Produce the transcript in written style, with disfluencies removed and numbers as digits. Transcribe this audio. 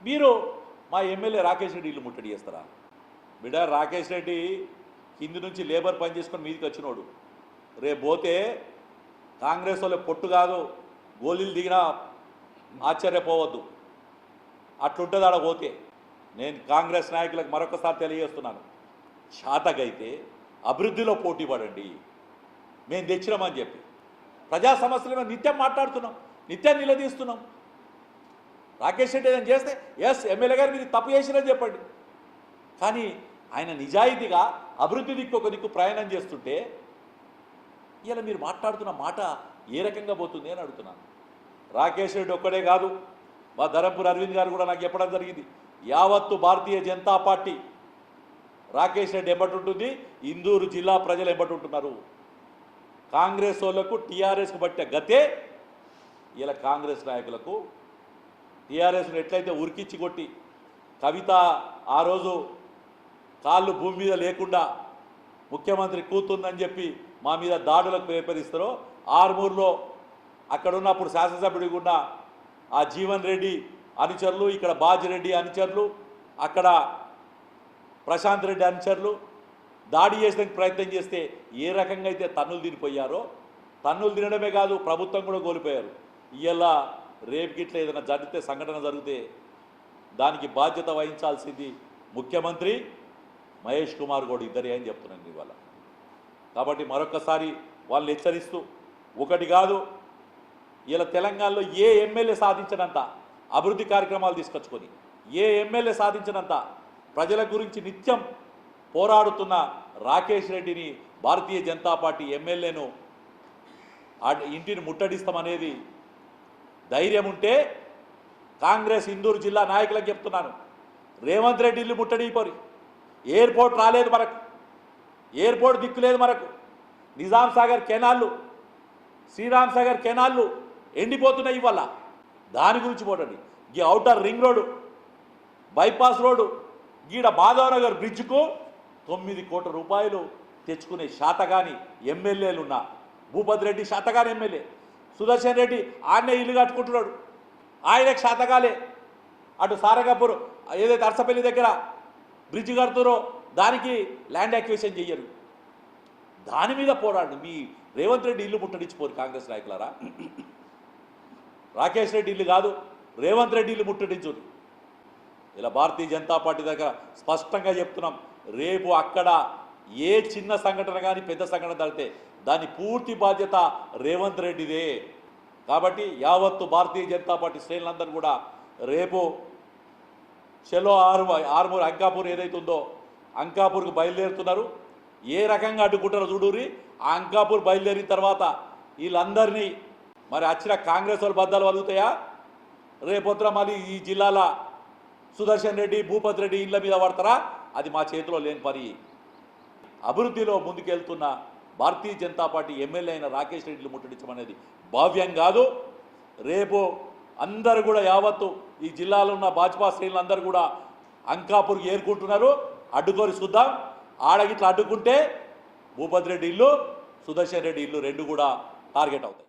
మీరు మా ఎమ్మెల్యే రాకేష్ రెడ్డి ఇల్లు ముట్టడి చేస్తారా? బిడ్డ, రాకేష్ రెడ్డి కింది నుంచి లేబర్ పని చేసుకొని మీదికి వచ్చినోడు. రేపు పోతే కాంగ్రెస్ వాళ్ళ పొట్టు కాదు, గోళీలు దిగినా ఆశ్చర్యపోవద్దు. అట్లుంటుంది ఆడ పోతే. నేను కాంగ్రెస్ నాయకులకు మరొకసారి తెలియజేస్తున్నాను, శాతకైతే అభివృద్ధిలో పోటీ పడండి. మేము తెచ్చినామని చెప్పి ప్రజా సమస్యల మీద నిత్యం మాట్లాడుతున్నాం, నిత్యం నిలదీస్తున్నాం. రాకేష్ రెడ్డి ఏదైనా చేస్తే ఎస్ ఎమ్మెల్యే గారు మీరు తప్పు చేసిరని చెప్పండి. కానీ ఆయన నిజాయితీగా అభివృద్ధి దిక్కు ఒక దిక్కు ప్రయాణం చేస్తుంటే ఇలా మీరు మాట్లాడుతున్న మాట ఏ రకంగా పోతుంది అని అడుగుతున్నాను. రాకేష్ రెడ్డి ఒక్కడే కాదు, మా ధరంపూర్ అరవింద్ గారు కూడా నాకు చెప్పడం జరిగింది, యావత్తు భారతీయ జనతా పార్టీ రాకేష్ రెడ్డి ఎంబటి ఉంటుంది, ఇందూరు జిల్లా ప్రజలు ఎంబటి ఉంటున్నారు. కాంగ్రెస్ వాళ్ళకు టీఆర్ఎస్కు బట్టే గతే ఇలా కాంగ్రెస్ నాయకులకు టీఆర్ఎస్ను ఎట్లయితే ఉరికిచ్చి కొట్టి కవిత ఆ రోజు కాళ్ళు భూమి మీద లేకుండా ముఖ్యమంత్రి కూతుందని చెప్పి మా మీద దాడులకు ప్రేరేపిస్తారో, ఆర్మూర్లో అక్కడున్నప్పుడు శాసనసభ్యుడిగా ఉన్న ఆ జీవన్ రెడ్డి అనుచరులు, ఇక్కడ బాజిరెడ్డి అనుచరులు, అక్కడ ప్రశాంత్ రెడ్డి అనుచరులు దాడి చేసేందుకు ప్రయత్నం చేస్తే ఏ రకంగా అయితే తన్నులు తినిపోయారో, తన్నులు తినడమే కాదు ప్రభుత్వం కూడా కోల్పోయారు. ఇలా రేపు గిట్ల ఏదైనా జరిగితే, సంఘటన జరిగితే దానికి బాధ్యత వహించాల్సింది ముఖ్యమంత్రి మహేష్ కుమార్ గౌడ్ ఇద్దరే అని చెప్తున్నాను ఇవాళ. కాబట్టి మరొకసారి వాళ్ళని హెచ్చరిస్తూ, ఒకటి కాదు ఇలా తెలంగాణలో ఏ ఎమ్మెల్యే సాధించినంత అభివృద్ధి కార్యక్రమాలు తీసుకొచ్చుకొని, ఏ ఎమ్మెల్యే సాధించినంత ప్రజల గురించి నిత్యం పోరాడుతున్న రాకేష్ రెడ్డిని, భారతీయ జనతా పార్టీ ఎమ్మెల్యేను ఇంటిని ముట్టడిస్తామనేది ధైర్యం ఉంటే కాంగ్రెస్ ఇందూరు జిల్లా నాయకులకు చెప్తున్నాను, రేవంత్ రెడ్డి ఇల్లు ముట్టడిపోరి. ఎయిర్పోర్ట్ రాలేదు మనకు, ఎయిర్పోర్ట్ దిక్కు లేదు మనకు. నిజాం సాగర్ కెనాళ్ళు, శ్రీరామ్ సాగర్ కెనాళ్ళు ఎండిపోతున్నాయి ఇవాళ. దాని గురించి పోటండి. ఈ outer ring road, bypass road, గీడ మాధవనగర్ బ్రిడ్జ్కు 9 కోట్ల రూపాయలు తెచ్చుకునే శాతగాని ఎమ్మెల్యేలున్నా, భూపతి రెడ్డి శాతగాని ఎమ్మెల్యే, సుదర్శన్ రెడ్డి ఆయనే ఇల్లు కట్టుకుంటున్నాడు, ఆయనకు శాతగాలే. అటు సారంగపూర్ ఏదైతే అరసపల్లి దగ్గర బ్రిడ్జ్ కడుతున్నారో దానికి ల్యాండ్ యాక్విజిషన్ చెయ్యరు. దాని మీద పోరాడు. మీ రేవంత్ రెడ్డి ఇల్లు ముట్టడించిపోరు కాంగ్రెస్ నాయకులారా. రాకేష్ రెడ్డి ఇల్లు కాదు, రేవంత్ రెడ్డి ఇల్లు ముట్టడించు. ఇలా భారతీయ జనతా పార్టీ దగ్గర స్పష్టంగా చెప్తున్నాం, రేపు అక్కడ ఏ చిన్న సంఘటన కానీ పెద్ద సంఘటన జరిగితే దాని పూర్తి బాధ్యత రేవంత్ రెడ్డిదే. కాబట్టి యావత్తు భారతీయ జనతా పార్టీ శ్రేణులందరూ కూడా రేపు చెలో ఆర్మూర్ అంకాపూర్ ఏదైతే ఉందో అంకాపూర్కు బయలుదేరుతున్నారు. ఏ రకంగా అడ్డుకుంటారో చూడుర్రి. ఆ అంకాపూర్ బయలుదేరిన తర్వాత వీళ్ళందరినీ మరి వచ్చిన కాంగ్రెస్ వాళ్ళు బద్దాలు వలుగుతాయా? రేపొద్దున మళ్ళీ ఈ జిల్లాల సుదర్శన్ రెడ్డి, భూపతి రెడ్డి ఇళ్ళ మీద పడతారా? అది మా చేతిలో లేని పని. అభివృద్ధిలో ముందుకెళ్తున్న భారతీయ జనతా పార్టీ ఎమ్మెల్యే అయిన రాకేష్ రెడ్డిలు ముట్టడించమనేది భావ్యం కాదు. రేపు అందరూ కూడా యావత్తు ఈ జిల్లాలో ఉన్న భాజపా శ్రేణులందరూ కూడా అంకాపూర్కి ఏరుకుంటున్నారు. అడ్డుకొని చూద్దాం. ఆడగిట్లా అడ్డుకుంటే భూపతి రెడ్డి ఇల్లు, సుదర్శన్ రెడ్డి ఇల్లు రెండు కూడా టార్గెట్ అవుతాయి.